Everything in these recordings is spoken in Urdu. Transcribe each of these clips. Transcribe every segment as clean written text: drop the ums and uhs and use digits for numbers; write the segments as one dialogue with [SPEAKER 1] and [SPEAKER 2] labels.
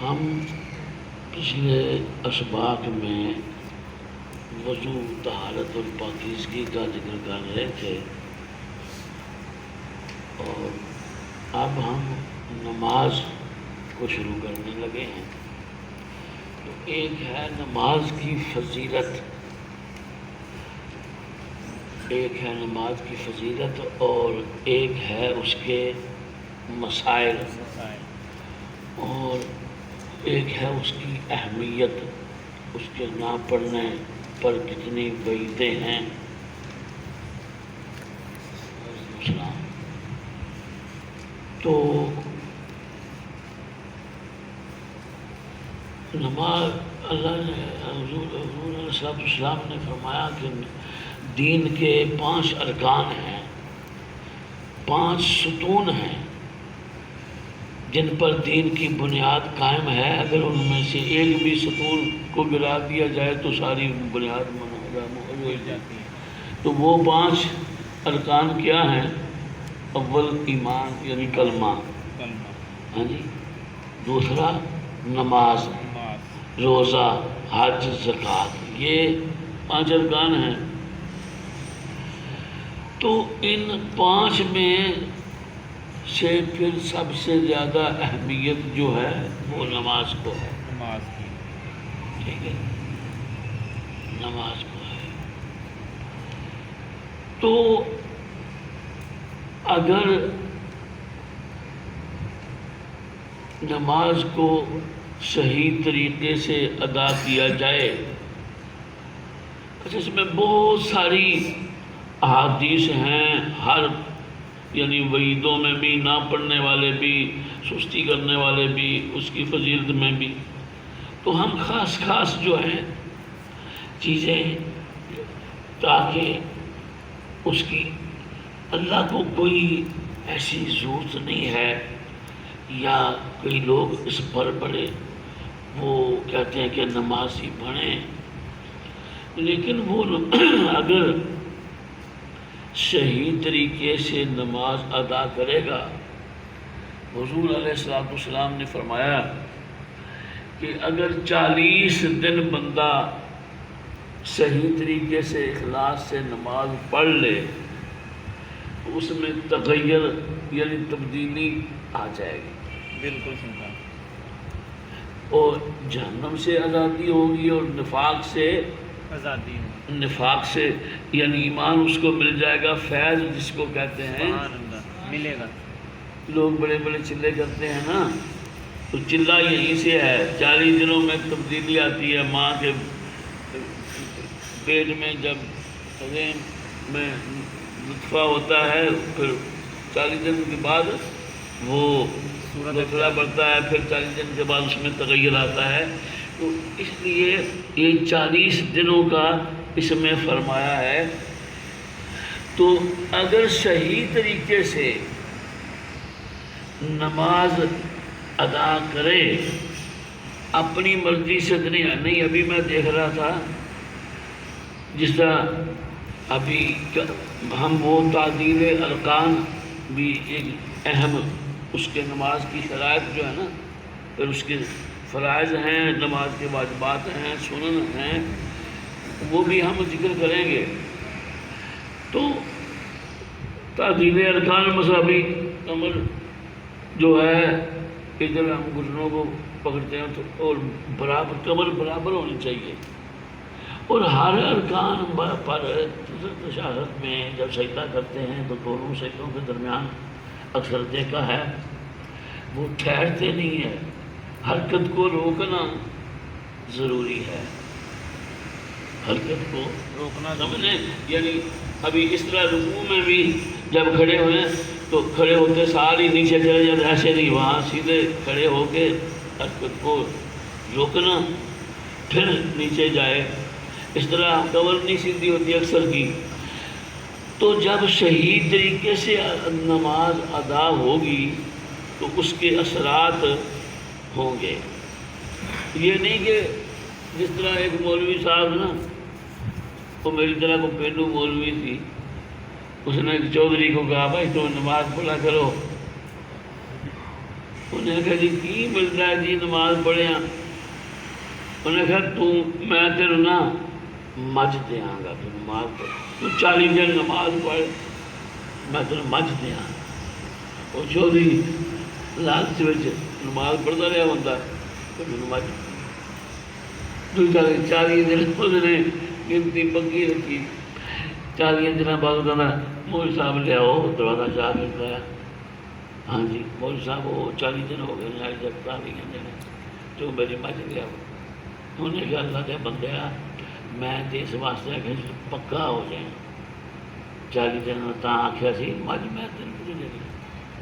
[SPEAKER 1] ہم پچھلے اسباق میں وضو، طہارت اور پاکیزگی کا ذکر کر رہے تھے، اور اب ہم نماز کو شروع کرنے لگے ہیں۔ تو ایک ہے نماز کی فضیلت، اور ایک ہے اس کے مسائل، اور ایک ہے اس کی اہمیت، اس کے نہ پڑھنے پر کتنی وعیدیں ہیں۔ تو نماز اللہ نے حضور علیہ السلام نے فرمایا کہ دین کے 5 ارکان ہیں، 5 ستون ہیں جن پر دین کی بنیاد قائم ہے۔ اگر ان میں سے ایک بھی ستون کو گرا دیا جائے تو ساری بنیاد ہو جاتی ہے۔ تو وہ 5 ارکان کیا ہیں؟ اول ایمان یعنی کلمہ، ہاں جی، دوسرا نماز، روزہ، حج، زکوٰۃ، یہ 5 ارکان ہیں۔ تو ان 5 میں سے پھر سب سے زیادہ اہمیت جو ہے وہ نماز کو ہے، ٹھیک ہے، نماز کو ہے۔ تو اگر نماز کو صحیح طریقے سے ادا کیا جائے، اس میں بہت ساری احادیث ہیں، ہر یعنی وعیدوں میں بھی، نہ پڑھنے والے بھی، سستی کرنے والے بھی، اس کی فضیلت میں بھی۔ تو ہم خاص جو ہیں چیزیں، تاکہ اس کی اللہ کو کوئی ایسی ضرورت نہیں ہے، یا کئی لوگ اس پر بڑے وہ کہتے ہیں کہ نماز ہی پڑھیں، لیکن وہ اگر صحیح طریقے سے نماز ادا کرے گا، حضور علیہ السلام نے فرمایا کہ اگر 40 دن بندہ صحیح طریقے سے اخلاص سے نماز پڑھ لے تو اس میں تغیر یعنی تبدیلی آ جائے گی،
[SPEAKER 2] بالکل سنتا،
[SPEAKER 1] اور جہنم سے آزادی ہوگی، اور نفاق سے یعنی ایمان اس کو مل جائے گا، فیض جس کو کہتے ہیں
[SPEAKER 2] ملے گا۔
[SPEAKER 1] لوگ بڑے بڑے چلے کرتے ہیں نا، تو چلہ یہیں سے ہے۔ 40 دنوں میں تبدیلی آتی ہے، ماں کے پیٹ میں جب رحم میں نطفہ ہوتا ہے، پھر 40 دن کے بعد وہ نطفہ بڑھتا ہے، پھر 40 دن کے بعد اس میں تغیر آتا ہے۔ تو اس لیے یہ 40 دنوں کا اس میں فرمایا ہے۔ تو اگر صحیح طریقے سے نماز ادا کرے، اپنی مرضی سے نہیں، ابھی میں دیکھ رہا تھا جس طرح ابھی ہم وہ تعدیل ارکان بھی ایک اہم اس کے نماز کی شرائط جو ہے نا، پھر اس کے فرائض ہیں، نماز کے واجبات ہیں، سنن ہیں، وہ بھی ہم ذکر کریں گے۔ تو تعدیل ارکان مسئلہ بھی عمل جو ہے، ادھر ہم گھٹنوں کو پکڑتے ہیں تو اور برابر کمر برابر ہونی چاہیے، اور ہر ارکان پر تشہد میں جب سجدہ کرتے ہیں تو دونوں سجدوں کے درمیان اکثر دیکھا ہے وہ ٹھہرتے نہیں ہیں، حرکت کو روکنا ضروری ہے، حرکت کو روکنا سمجھیں، یعنی ابھی اس طرح رکوع میں بھی جب کھڑے ہوئے تو کھڑے ہوتے سارے نیچے چلے جاتے، ایسے نہیں، وہاں سیدھے کھڑے ہو کے حرکت کو روکنا، پھر نیچے جائے، اس طرح کمر نہیں سیدھی ہوتی اکثر کی۔ تو جب صحیح طریقے سے نماز ادا ہوگی تو اس کے اثرات ہوں گے۔ یہ نہیں کہ جس طرح ایک مولوی صاحب نا، وہ میری طرح کو پینڈو مولوی تھی، اس نے ایک چودھری کو کہا بھائی تم نماز پڑھا کرو، انہیں کہا جی کی ملتا ہے جی نماز پڑھے ہیں. انہیں کہا میں تیرے نا مجھ دیاں گا, تو نماز پڑھ, تو 40 دن نماز پڑھ, میں تیرے مجھ دیاں. وہ چودھری لالچ وچ نماز پڑھتا رہا بندہ, تو میں مجھ 40 دن اس نے گنتی پکی رکھی. 40 دن بعد کہنا مولوی صاحب لے آؤ دروازہ چاہ کے کھایا. ہاں جی مولوی صاحب وہ 40 دن ہو گئے ہیں جب تالی کہتے ہیں تو میری مجھ لے آؤ. انہیں کہا اللہ کے بندے میں تو اس واسطے کہ پکا ہو جائیں 40 دن تا آخیا سی مجھ میں تین پوری لے گئی.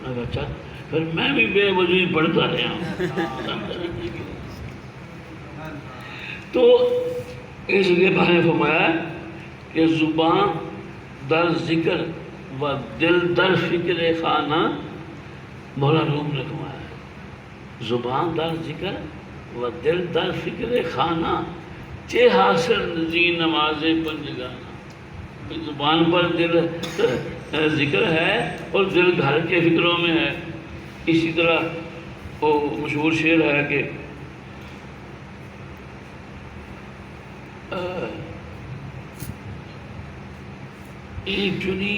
[SPEAKER 1] میں کہا اچھا پھر میں بھی بے وجوہی پڑھتا رہا ہوں. تو اس لیے بھائی فرمایا کہ زبان در ذکر و دل در فکر خانہ, مولا روم نے فرمایا زبان در ذکر و دل در فکر خانہ چے حاصل زی نماز پنجگانہ. زبان پر دل ذکر ہے اور دل گھر کے فکروں میں ہے. اسی طرح وہ مشہور شعر ہے کہ ایک چنی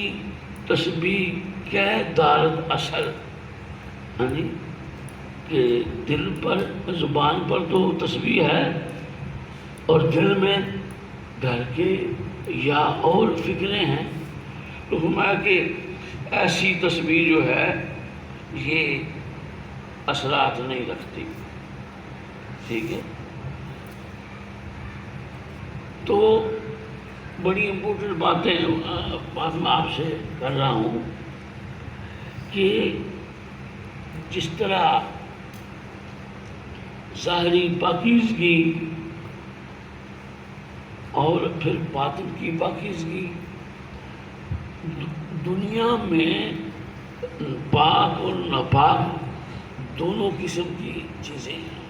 [SPEAKER 1] تسبیح کیا دارت اثر, یعنی کہ دل پر زبان پر تو تسبیح ہے اور دل میں گھر کے یا اور فکریں ہیں. تو فرمایا کہ ایسی تسبیح جو ہے یہ اثرات نہیں رکھتی. ٹھیک ہے, تو بڑی امپورٹنٹ بات میں آپ سے کر رہا ہوں کہ جس طرح ظاہری پاکیزگی اور پھر باطن کی پاکیزگی, دنیا میں پاک اور ناپاک دونوں قسم کی چیزیں ہیں.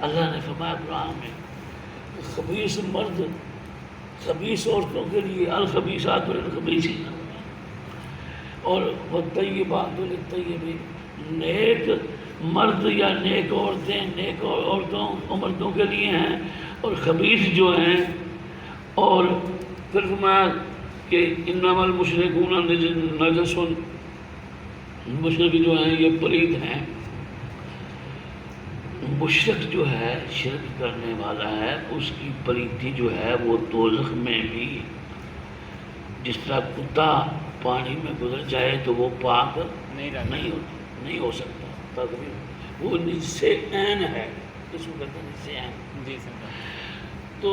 [SPEAKER 1] اللہ نے فرمایا قرآن میں خبیث مرد خبیث عورتوں کے لیے الخبیثات للخبیثین, اور والطیبات للطیبین, نیک مرد یا نیک عورتیں نیک عورتوں مردوں کے لیے ہیں, اور خبیث جو ہیں. اور پھر فرمایا کہ انما المشرکون نجس, مشرک جو ہیں یہ پلید ہیں. مشرک جو ہے شرک کرنے والا ہے, اس کی پلیتی جو ہے وہ دوزخ میں بھی, جس طرح کتا پانی میں گزر جائے تو وہ پاک نہیں ہو سکتا. تقریباً وہ نجس عین ہے, اس کو کہتے ہیں نجس عین.
[SPEAKER 2] جی سر.
[SPEAKER 1] تو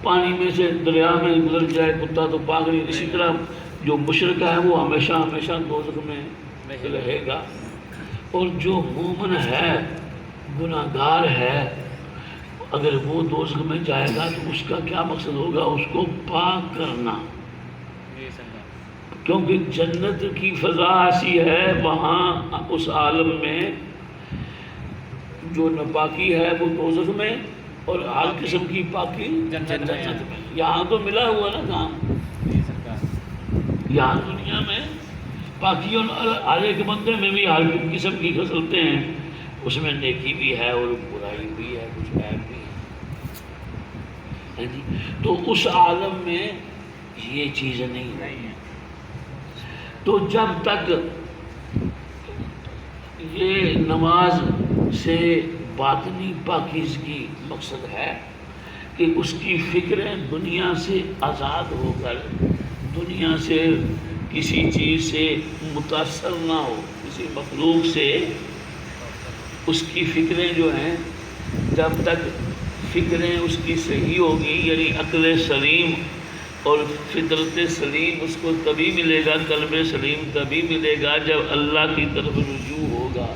[SPEAKER 1] پانی میں سے دریا میں گزر جائے کتا تو پاک نہیں. اسی طرح جو مشرک ہے وہ ہمیشہ دوزخ میں رہے گا. اور جو مومن ہے گناہگار ہے, اگر وہ دوزخ میں جائے گا تو اس کا کیا مقصد ہوگا؟ اس کو پاک کرنا. کیونکہ جنت کی فضا ایسی ہے, وہاں اس عالم میں جو ناپاکی ہے وہ دوزخ میں, اور ہر قسم کی پاکی جنت میں. یہاں تو ملا ہوا نا کام, یہاں دنیا میں پاکی اور ہر ایک بندے میں بھی ہر قسم کی خصلتیں ہیں, اس میں نیکی بھی ہے اور برائی بھی ہے, کچھ عیب بھی ہے جی. تو اس عالم میں یہ چیزیں نہیں ہیں. تو جب تک یہ نماز سے باطنی پاکیزگی مقصد ہے کہ اس کی فکریں دنیا سے آزاد ہو کر دنیا سے کسی چیز سے متاثر نہ ہو, کسی مخلوق سے اس کی فکریں جو ہیں, جب تک فکریں اس کی صحیح ہوگی, یعنی عقل سلیم اور فطرت سلیم اس کو تبھی ملے گا, قلب سلیم تبھی ملے گا جب اللہ کی طرف رجوع ہوگا.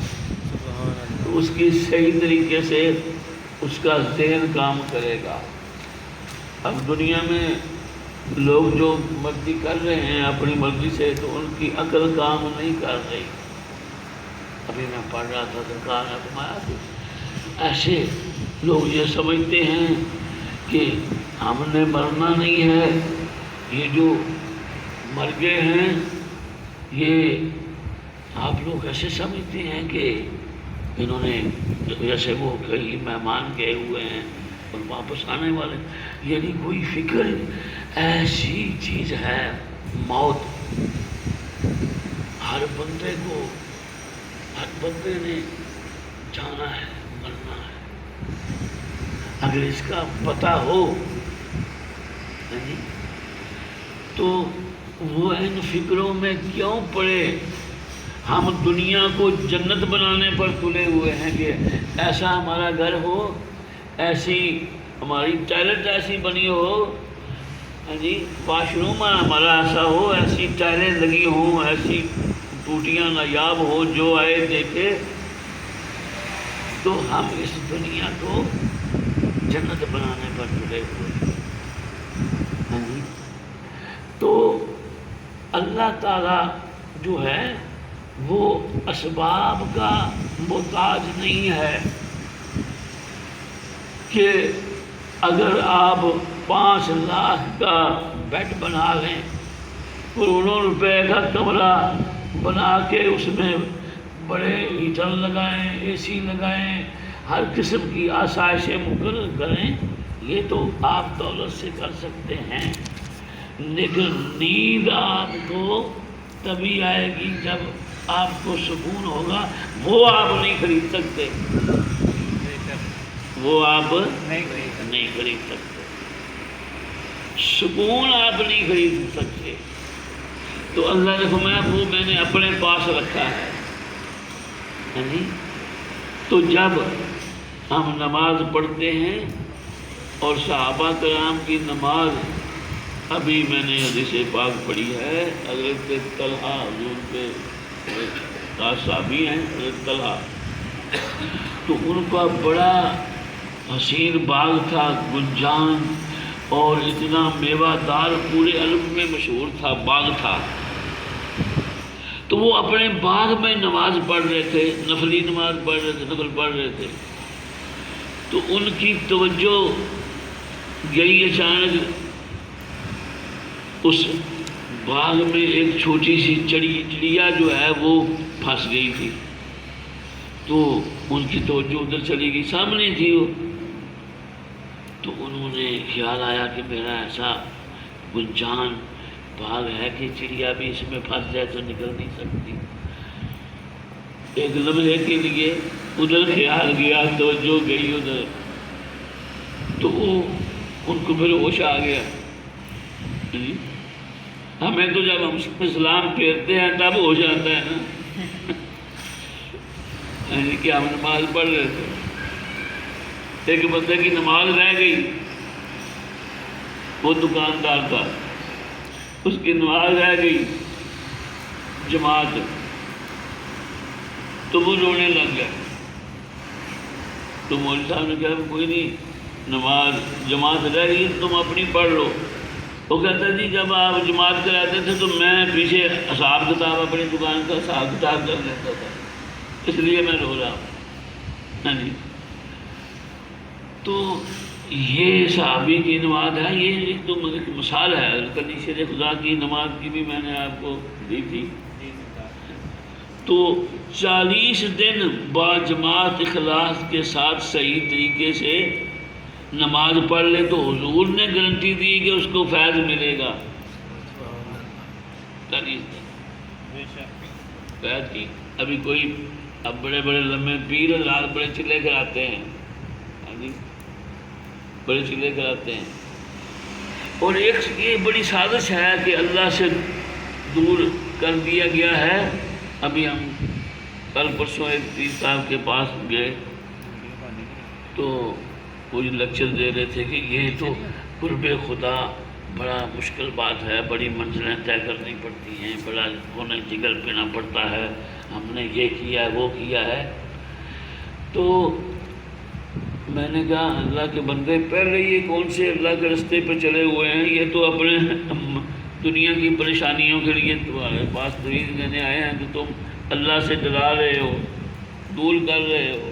[SPEAKER 1] تو اس کی صحیح طریقے سے اس کا ذہن کام کرے گا. اب دنیا میں لوگ جو مرضی کر رہے ہیں اپنی مرضی سے, تو ان کی عقل کام نہیں کر رہی. ابھی میں پڑھ رہا تھا سرکار نے فرمایا کہ ایسے لوگ یہ سمجھتے ہیں کہ ہم نے مرنا نہیں ہے, یہ جو مر گئے ہیں یہ آپ لوگ ایسے سمجھتے ہیں کہ انہوں نے جیسے وہ کئی مہمان گئے ہوئے ہیں اور واپس آنے والے، یعنی کوئی فکر ایسی چیز ہے موت ہر بندے کو، ہر بندے نے جانا ہے، مرنا ہے، اگر اس کا پتہ ہو تو وہ ان فکروں میں کیوں پڑے؟ ہم دنیا کو جنت بنانے پر تلے ہوئے ہیں کہ ایسا ہمارا گھر ہو، ایسی ہماری ٹائلٹ ایسی بنی ہو، واش روم ہمارا ایسا ہو، ایسی ٹائلیں لگی ہوں، ایسی ٹوٹیاں نایاب ہو، جو آئے دیکھے تو ہم اس دنیا کو جنت بنانے پر تلے ہوئے ہیں۔ تو اللہ تعالیٰ جو ہے وہ اسباب کا محتاج نہیں ہے کہ اگر آپ 5 لاکھ کا بیڈ بنا لیں، کروڑوں روپے کا کمرہ بنا کے اس میں بڑے ہیٹر لگائیں، اے سی لگائیں، ہر قسم کی آسائشیں مقرر کریں، یہ تو آپ دولت سے کر سکتے ہیں، لیکن نیند آپ کو تبھی آئے گی جب آپ کو سکون ہوگا، وہ آپ نہیں خرید سکتے، وہ آپ نہیں خرید سکتے، سکون آپ نہیں خرید سکتے۔ تو اللہ نے فرمایا وہ میں نے اپنے پاس رکھا ہے۔ تو جب ہم نماز پڑھتے ہیں اور صحابہ کرام کی نماز، ابھی میں نے حدیث پاک پڑھی ہے، حضرت طلحہ حضور کے صحابی ہیں، حضرت طلحہ، تو ان کا بڑا حسین باغ تھا، گلجان، اور اتنا میوہ دار پورے علم میں مشہور تھا باغ تھا۔ تو وہ اپنے باغ میں نماز پڑھ رہے تھے، نفلی نماز پڑھ رہے تھے، نفل پڑھ رہے تھے، تو ان کی توجہ گئی اچانک اس باغ میں ایک چھوٹی سی چڑیا جو ہے وہ پھنس گئی تھی، تو ان کی توجہ ادھر چلی گئی، سامنے تھی وہ، تو انہوں نے خیال آیا کہ میرا ایسا گلجان باغ ہے کہ چڑیا بھی اس میں پھنس جائے تو نکل نہیں سکتی۔ ایک لمحے کے لیے ادھر خیال گیا، توجہ گئی ادھر، تو وہ ان کو پھر ہوش آ گیا۔ ہمیں تو جب ہم اسلام پھیرتے ہیں تب ہوش آتا ہے نا، کہ ہم نماز پڑھ رہے تھے، ایک بندے کی نماز رہ گئی، وہ دکاندار تھا، اس کی نماز رہ گئی جماعت، تو وہ رونے لگ گیا۔ تو مولوی صاحب نے کہا کوئی نہیں، نماز جماعت رہ گئی تم اپنی پڑھ لو۔ وہ کہتا جی جب آپ جماعت کراتے تھے تو میں پیچھے حساب کتاب اپنی دکان کا حساب کتاب کر لیتا تھا، اس لیے میں رو رہا ہوں۔ تو یہ صحابی کی نماز ہے، یہ ایک تو مثال ہے، کلی شیر خدا کی نماز کی بھی میں نے آپ کو دی تھی۔ تو 40 دن با جماعت اخلاص کے ساتھ صحیح طریقے سے نماز پڑھ لے تو حضور نے گارنٹی دی کہ اس کو فیض ملے گا۔ 40 دن فیض کی، ابھی کوئی اب بڑے بڑے لمبے پیر حضرات بڑے چلے کراتے ہیں، بڑے چلے کراتے ہیں، اور ایک یہ بڑی سازش ہے کہ اللہ سے دور کر دیا گیا ہے۔ ابھی ہم کل پرسوں ایک پیر صاحب کے پاس گئے تو وہ لیکچر دے رہے تھے کہ یہ تو قرب خدا بڑا مشکل بات ہے، بڑی منزلیں طے کرنی پڑتی ہیں، بڑا ہونے جگر پینا پڑتا ہے، ہم نے یہ کیا ہے وہ کیا ہے۔ تو میں نے کہا اللہ کے بندے پہلے یہ کون سے اللہ کے رستے پہ چلے ہوئے ہیں، یہ تو اپنے دنیا کی پریشانیوں کے لیے تمہارے پاس دلیل دینے آئے ہیں، تو تم اللہ سے ڈرا رہے ہو، دور کر رہے ہو۔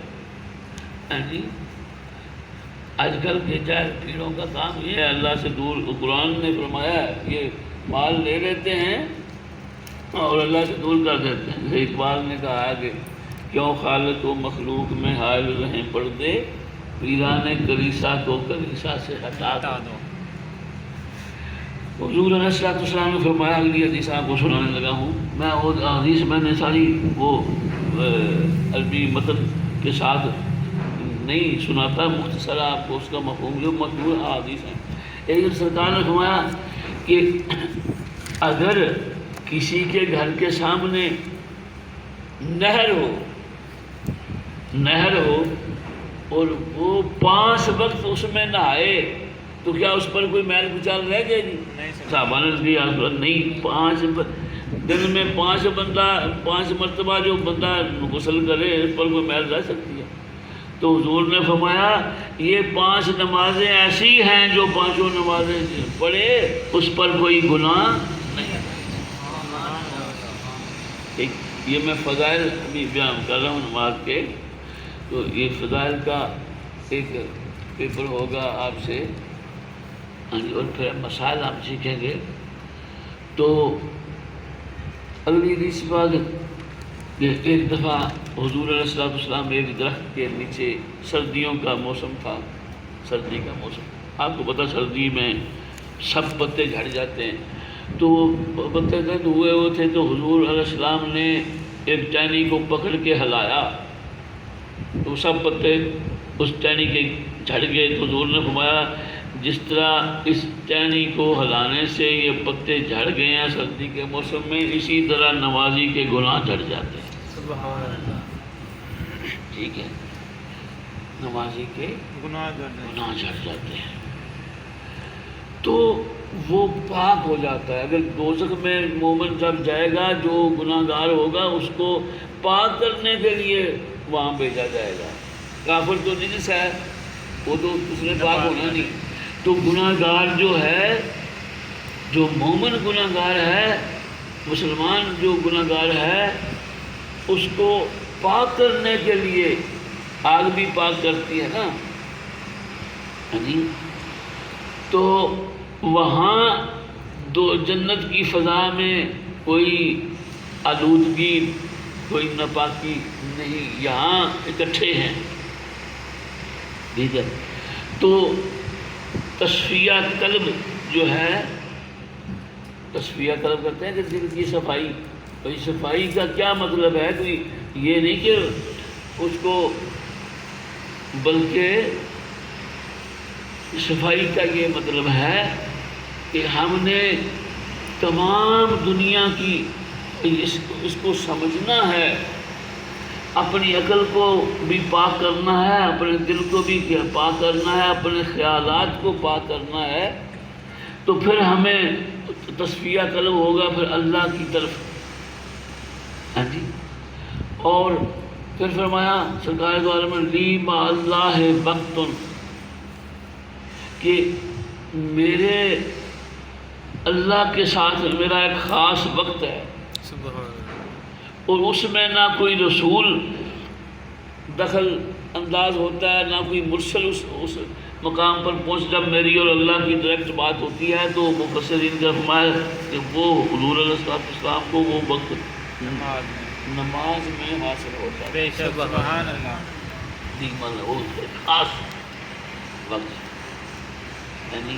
[SPEAKER 1] آج کل کے جاہل پیڑوں کا کام یہ ہے، اللہ سے دور۔ قرآن نے فرمایا یہ مال لے لیتے ہیں اور اللہ سے دور کر دیتے ہیں. جیسے اقبال نے کہا ہے کہ کیوں خالق و مخلوق میں حائل رہیں پردے، پیرانے کلیسا کو کلیسا سے ہٹا
[SPEAKER 2] بتا
[SPEAKER 1] دو.
[SPEAKER 2] دو.
[SPEAKER 1] حضور علیہ الصلوۃ والسلام نے فرمایا، اگلی حدیث آپ کو سنانے لگا ہوں میں. وہ حدیث میں نے ساری وہ عربی متن کے ساتھ نہیں سناتا، مختصر آپ کو اس کا مفہوم جو مشہور حدیث ہے. ایک دن سرکار نے فرمایا کہ اگر کسی کے گھر کے سامنے نہر ہو اور وہ 5 وقت اس میں نہائے تو کیا اس پر کوئی میل کچال رہ جائے گی؟
[SPEAKER 2] نہیں سر.
[SPEAKER 1] صحابہ نے کیا نہیں. 5 دن میں 5 مرتبہ جو بندہ غسل کرے اس پر کوئی میل رہ سکتی ہے؟ تو حضور نے فرمایا یہ 5 نمازیں ایسی ہیں جو 5 نمازیں پڑھے اس پر کوئی گناہ نہیں. یہ میں فضائل ابھی بیان کر رہا ہوں نماز کے، تو یہ فضائل کا ایک پیپر ہوگا آپ سے، اور پھر مسائل آپ سیکھیں گے. تو اگلی حدیث بعد ایک دفعہ حضور علیہ الصلوۃ والسلام ایک درخت کے نیچے، سردیوں کا موسم تھا، سردی کا موسم، آپ کو پتہ سردی میں سب پتے جھڑ جاتے ہیں. تو وہ پتے درد ہوئے تھے تو حضور علیہ السلام نے ایک ٹہنی کو پکڑ کے ہلایا تو سب پتے اس ٹہنی کے جھڑ گئے. تو حضور نے فرمایا جس طرح اس ٹہنی کو ہلانے سے یہ پتے جھڑ گئے ہیں سردی کے موسم میں، اسی طرح نمازی کے گناہ جھڑ جاتے ہیں.
[SPEAKER 2] سبحان اللہ.
[SPEAKER 1] ٹھیک ہے، نمازی کے
[SPEAKER 2] گناہ
[SPEAKER 1] گناہ جھڑ جاتے ہیں تو وہ پاک ہو جاتا ہے. اگر دوزخ میں مومن جب جائے گا جو گناہ گار ہوگا اس کو پاک کرنے کے لیے وہاں بھیجا جائے گا. کافر تو نجس ہے، وہ تو اس نے پاک ہونا نہیں. تو گناہ گار جو ہے، جو مومن گناہ گار ہے، مسلمان جو گناہ گار ہے، اس کو پاک کرنے کے لیے آگ بھی پاک کرتی ہے نا. تو وہاں جنت کی فضا میں کوئی آلودگی، کوئی ناپاکی نہیں، یہاں اکٹھے ہیں. ٹھیک ہے. تو تصفیہ قلب جو ہے، تصفیہ قلب کرتے ہیں کہ دل کی صفائی. بھائی صفائی کا کیا مطلب ہے؟ کوئی یہ نہیں کہ اس کو، بلکہ صفائی کا یہ مطلب ہے کہ ہم نے تمام دنیا کی اس کو سمجھنا ہے، اپنی عقل کو بھی پاک کرنا ہے، اپنے دل کو بھی پاک کرنا ہے، اپنے خیالات کو پاک کرنا ہے. تو پھر ہمیں تصفیہ قلب ہوگا پھر اللہ کی طرف. ہاں جی. اور پھر فرمایا سرکار دو عالم لی ما اللہ وقت، کہ میرے اللہ کے ساتھ میرا ایک خاص وقت ہے، اور اس میں نہ کوئی رسول دخل انداز ہوتا ہے، نہ کوئی مرسل اس مقام پر پہنچ. جب میری اور اللہ کی ڈائریکٹ بات ہوتی ہے تو مفسرین کا فرمایا کہ وہ حضور علیہ السلام کو وہ وقت نماز میں حاصل ہوتا ہے.
[SPEAKER 2] بے شک. سبحان اللہ.
[SPEAKER 1] وہ خاص وقت، یعنی